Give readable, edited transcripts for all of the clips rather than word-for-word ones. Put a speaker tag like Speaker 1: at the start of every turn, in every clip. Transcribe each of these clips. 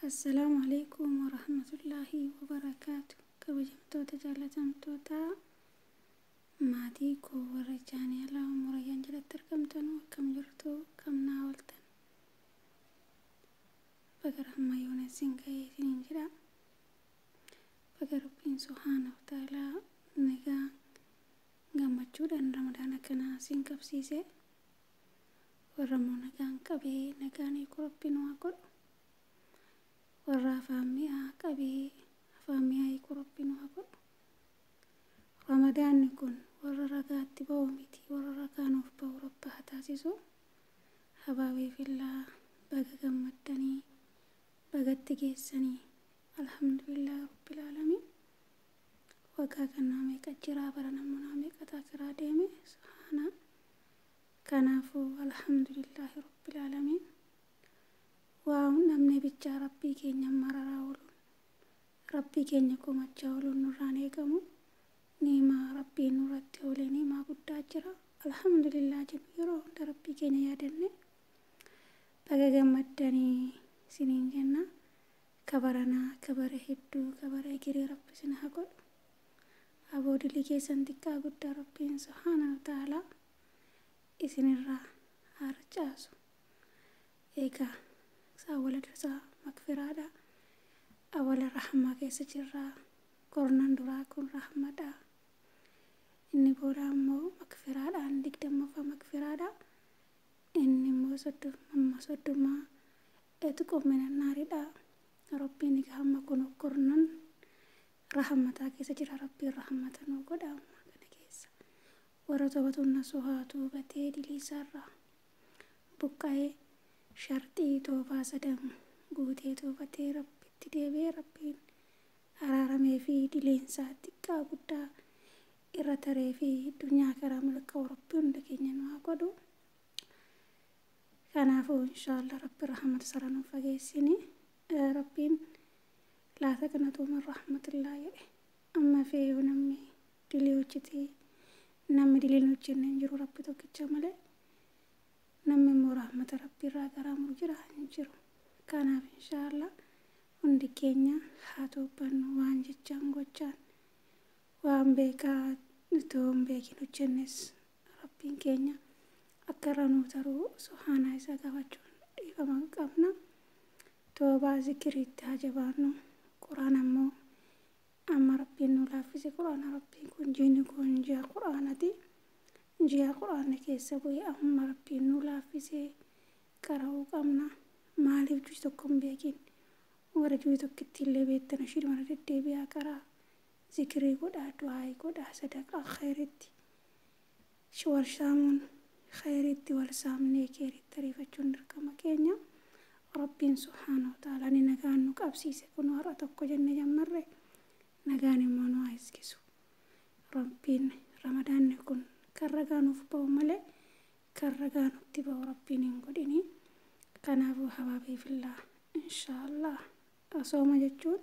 Speaker 1: Assalamu alaikum wa rahmatullahi wa barakatuh. Kabajamtoota jaalatamtoota maatii koo warra jaanii alaa murayyaan jalatti argamtanuu akkam jirtu kam naa ooltan. Baga rahmayyoon isin ga'ee isiniin jedha. Baga Rabbiin subhaanahu wa ta'aalaa nagaa gammachuudhaan ramadaana kana isin qabsiise. Warra immoo nagaan qabee nagaan eegu Rabbiin waa godhu. Warra afaan mi'aa qabee afaan mi'aa eegu Rabbiin waa godhu. Ramadaanni kun warra ragaatti ba'u miti, warra ragaan of ba'u Rabbi haa taasisu. Habaabee fillaa baga gammaddanii bagatti geessanii alhamdulillah rabbil aalamiin. Waggaa kanaa meeqa jiraa bara namoota meeqataa kiraa deeme subhaana. Kanaafuu alhamdulillahi rabbil aalamiin. Waan namni bichaa Rabbii keenya mararaa ooluun Rabbii keenya komachaa ooluun nurraan eegamu. Niimaa Rabbiin nurratti oolee niimaa guddaa jira. Alhamdulillah jennu yeroo hunda Rabbii keenya yaadanne baga gammaddanii isiniin jenna. Kabaranaa kabara hedduu kabara egeree Rabbi isin haa godhu. Aboodilii keessan xiqqaa guddaa Rabbiin subhaanahu wa ta'aalaa isinirraa haa harcaasu. Eegaa awwala dursaa makfiraadha. Awwala rahmaa keessa jirra. Qornan duraa kun rahmadha. Inni booda immoo makfiraadhaan 20 makfiraadha. Inni immoo 30 eetuqoomina naaridha. Rabbiin egaa hamma kun qornan rahmataa keessa jira. Rabbiin rahmata nuu godha amma kana keessa. Warra tobatun nasuhaa tuubatee diliisaarraa buqqa'ee sharxii toobaa sadan guutee toobatee Rabbitti deebi'ee Rabbiin araaramee fi dileensaa xiqqaa guddaa irra taree fi addunyaa karaa milkaa'u Rabbi hunda keenya nu haa godhu. Kanaafuu inshaallah Rabbi rahmata sara nuuf fageessini. Rabbiin laata kanatu min rahmatillaa jedhe. Amma feeyuu namni dilii hojjetee namni diliin hojjenne hin jiru Rabbi tokkicha malee. Namni immoo rahmata Rabbii irraa garaa muru jira hin jiru. Kanaaf inshaallah hundi keenya haa toobbannu waan jechaan gochaan waan beekaa itoo hin beekin hojjennes Rabbiin keenya akka irra nuu taruu subhaana isaa gaafachuun dhiifama qabna. Toobaa zikiriitti haa jabaannu. Quraan ammoo amma Rabbiin nu laaffise quraana Rabbiin kun jiini kun ji'a quraanati. Ji'a quraana keessa bu'ee amma Rabbiin nu laaffisee qara'uu qabna. Maaliif juuti tokko hin beekin warra juuti tokkitti illee beektan ishii mara deddeebi'aa qaraa. Zikirii godhaa, du'aayii godhaa, sadaqaa khayritti wal saamuun khayritti wal saamnee keeritti ariifachuun dirqama keenya. Rabbiin subhaanahu wa ta'aalaa ni nagaan nu qabsiise kun har'a tokko jenne jammarre nagaan immoo nu haa eegsisu. Rabbiin ramadaanni kun kan ragaa nuuf ba'u malee kan ragaa nutti ba'u Rabbiin hin godhini. Kanaafuu habaabee fillaa inshaallah sooma jechuun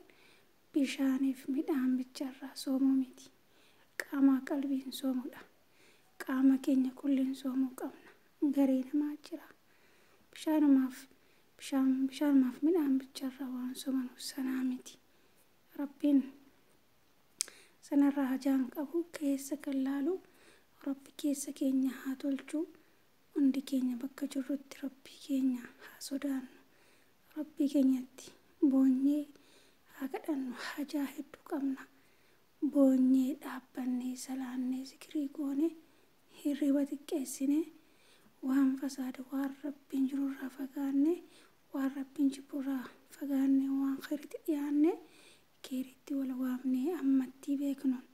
Speaker 1: bishaaniif midhaan bicharraa soomuu miti. Qaamaa qalbiin soomudha. Qaama keenya kulliin soomuu qabna. Garee namaa jira. Bishaanumaaf midhaan bicharraa waan soomanuuf sanaa miti. Rabbiin sanarraa hajaan qabu keessa kan laalu Rabbi keessa keenya haa tolchu. Hundi keenya bakka jirrutti Rabbii keenya haa sodaannu. Rabbii keenyatti boonyee haa kadhannu. Hajaa hedduu qabna. Boonyee dhaabbannee salaannee zikirii goone hirriba xiqqeessine waan fasaada waan Rabbiin jirurraa fagaanne waan Rabbiin jibburraa fagaanne waan khayritti dhiyaanne keeritti wal waamnee ammatti beeknuun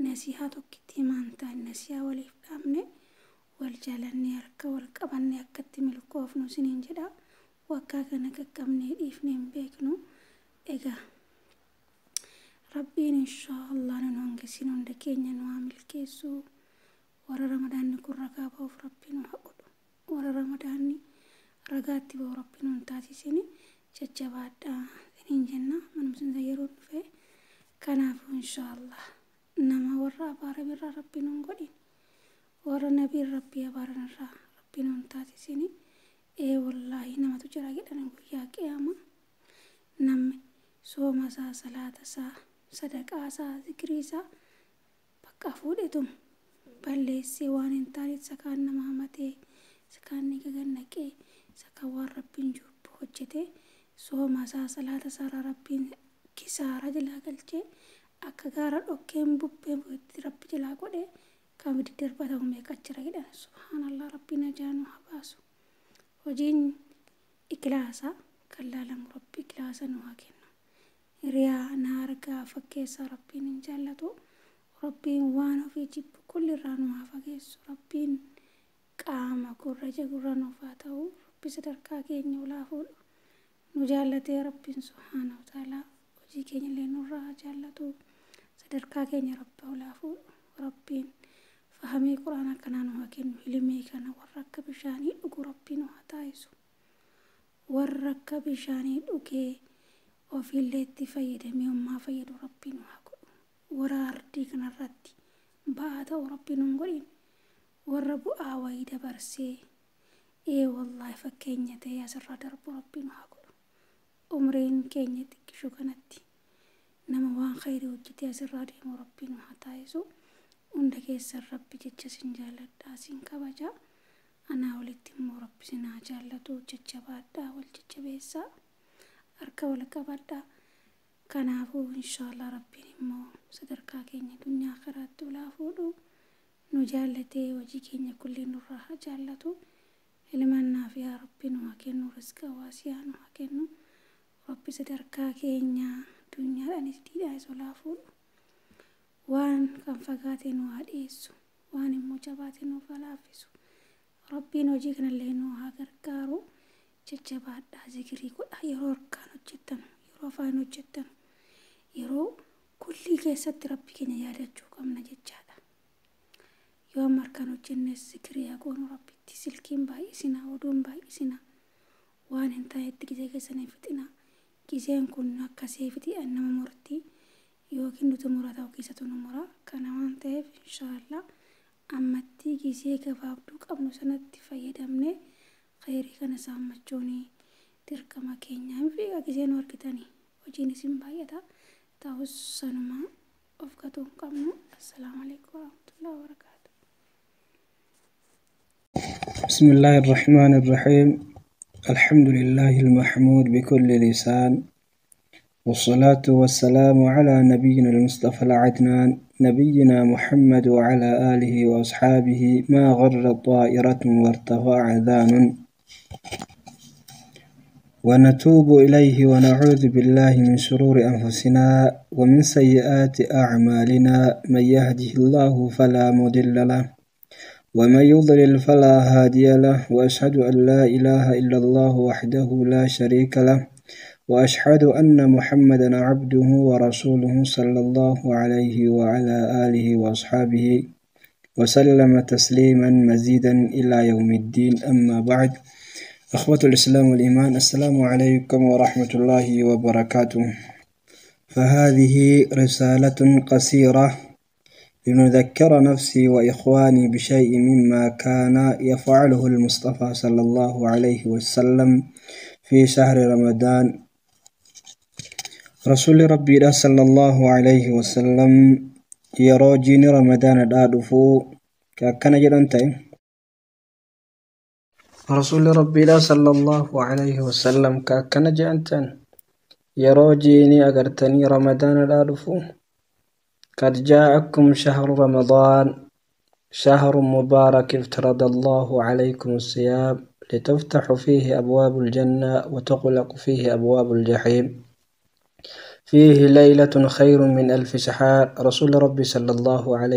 Speaker 1: nasihaa tokkitti himaantaa nasihaa waliif dhaabne wal jaalannee harka wal qabannee akkatti milkoofnu isiniin jedha. Waggaa kana qaqqabnee dhiifnee hin beeknu. Egaa Rabbiin inshaallah nu hangasin hunda keenya nu haa milkeessu. Warra ramadaanni kun ragaa ba'uuf Rabbiin nu haa godhu. Warra ramadaanni ragaatti ba'u Rabbiin nu taasisini jajjabaadhaa isiniin jenna. Manumsinsa yeroo dhufe kanaafuu inshaallah nama warra abaarame irraa Rabbiin nu hin godhin. Warra nabiin Rabbii abaaran irraa Rabbiin nu taasisini. Wallaahi namatu jira jedhan guyyaa qiyaama. namni sooma isaa, salaata isaa, sadaqaa isaa, zikrii isaa bakka fuudhetum balleessee waan hin taaneef sakaan nama hamatee sakaan ni gagannaqee sakaan waan rabbiin jibbu hojjetee sooma isaa, salaata isaa rabbiin kisaara jalaa galchee akka gaara dhokkeen bubbeen itti rabbi jalaa godhee kan ibiddi darbatamu meeqachira jedhan. Subhaanallah, rabbiin ajaa nu haa baasu. Hojiin ikilaasaa kan laalamu rabbi ikilaasa nu haa kennu. Riyaa na argaa fakkeessaa rabbiin hin jaallatu. Rabbiin waan ofii jibbu kullirraa nu haa fageessu. Rabbiin qaama gurra jagurra nuuf haa ta'u. Rabbi sadarkaa keenya olaa fuudhu. Nu jaallatee rabbiin subhaanahu wa ta'aalaa hojii keenya illee nurraa haa jaallatu. Sadarkaa keenya rabbi olaa fuudhu. Rabbiin fahamee quraana kanaa nu haa kennu. Ilmii kana warra akka bishaanii dhugu rabbiin nu haa taasisu. Warra akka bishaanii dhugee ofiillee itti fayyadamee ummaa fayyadu rabbiin nu haa godhu. Warra ardii kanarratti ba'aa ta'u rabbiin nu hin godhin. Warra bu'aa wayii dabarsee wallaahi fakkeenya ta'ee asirraa darbu rabbiin nu haa godhu. Umriin keenya xiqqishu kanatti nama waan khayrii hojjetee asirraa deemu rabbiin nu haa taasisu. Hunda keessan rabbi jecha sin jaalladhaa, sin kabajaa. Anaa walitti immoo rabbi sin haa jaallatu. Jajjabaadhaa, wal jajjabeessaa, harka wal qabadhaa. Kanaafuu inshaallah rabbiin immoo sadarkaa keenya dunyaa karaatti olaa fuudhu. Nu jaallatee hojii keenya kulli nurraa haa jaallatu. Ilmannaaf yaa rabbi nu haa kennu, rizqa waasiyaa nu haa kennu. Rabbi sadarkaa keenya dunyaadhaanis diidhaanis olaa fuudhu. Waan kan fagaate nu haa dhiyeessu, waan immoo jabaate nuuf haa laaffisu. Rabbiin hojii kanallee nu haa gargaaru. Jajjabaadhaa, zikirii godhaa. Yeroo harkaan hojjettan, yeroo afaan hojjettan, yeroo kulli keessatti rabbi keenya yaadachuu qabna jechaadha. Yoo amma harkaan hojjennes zikirii haa goonu rabbitti. Silkiin baay'isinaa, oduun baay'isinaa. Waan hin taanetti gizee keessanii fixinaa. Gizeen kun akkasii fixidhaan nama murtii. Yookiin nuti murata keessattuu nu mura. Kana waan ta'eef inshaallah ammatti gizee gabaabduu qabnu sanatti fayyadamnee khayrii kana saammachuun dirqama keenyaa fi gizee nu argitanii hojiin isin baay'ata ta'us sanuma of gatuu hin qabnu. Assalaamu alaikum warahmatullahi wabarakatuh.
Speaker 2: بسم الله الرحمن الرحيم. الحمد لله المحمود بكل لسان، والصلاة والسلام على نبينا المصطفى العدنان نبينا محمد وعلى آله وأصحابه. ما غر طائرة وارتفع أذان، ونتوب إليه ونعوذ بالله من شرور أنفسنا ومن سيئات أعمالنا. من يهده الله فلا مضل له ومن يضلل فلا هادي له. وأشهد أن لا إله إلا الله وحده لا شريك له، وأشهد أن محمدا عبده ورسوله صلى الله عليه وعلى آله وأصحابه وسلم تسليما مزيدا إلى يوم الدين. أما بعد، أخوة الإسلام والإيمان، السلام عليكم ورحمة الله وبركاته. فهذه رسالة قصيرة لنذكر نفسي وإخواني بشيء مما كان يفعله المصطفى صلى الله عليه وسلم في شهر رمضان. رسول ربي صلى الله عليه وسلم يروجين رمضان دادفو كان جدنتين. رسول ربي صلى الله عليه وسلم كان جدنتين يروجيني أغرتني رمضان دادفو. قد جاءكم شهر رمضان، شهر مبارك افترض الله عليكم الصيام لتفتح فيه أبواب الجنة وتغلق فيه أبواب الجحيم. فيه ليلة خير من 1000 شهر. رسول ربي صلى الله عليه